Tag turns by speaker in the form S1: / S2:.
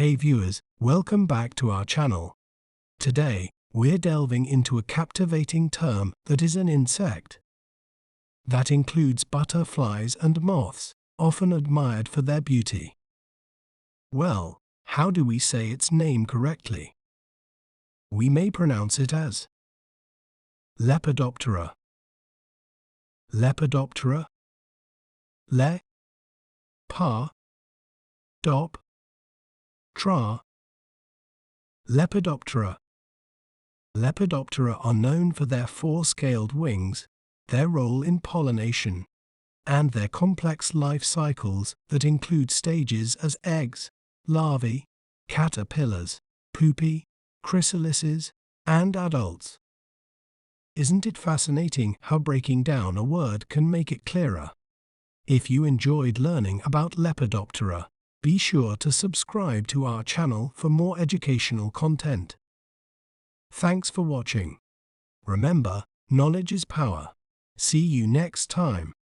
S1: Hey viewers, welcome back to our channel. Today, we're delving into a captivating term that is an insect. That includes butterflies and moths, often admired for their beauty. Well, how do we say its name correctly? We may pronounce it as Lepidoptera. Lepidoptera. Le. Pa. Dop. Tra. Lepidoptera. Lepidoptera are known for their four-scaled wings, their role in pollination, and their complex life cycles that include stages as eggs, larvae, caterpillars, pupae, chrysalises, and adults. Isn't it fascinating how breaking down a word can make it clearer? If you enjoyed learning about Lepidoptera, be sure to subscribe to our channel for more educational content. Thanks for watching. Remember, knowledge is power. See you next time.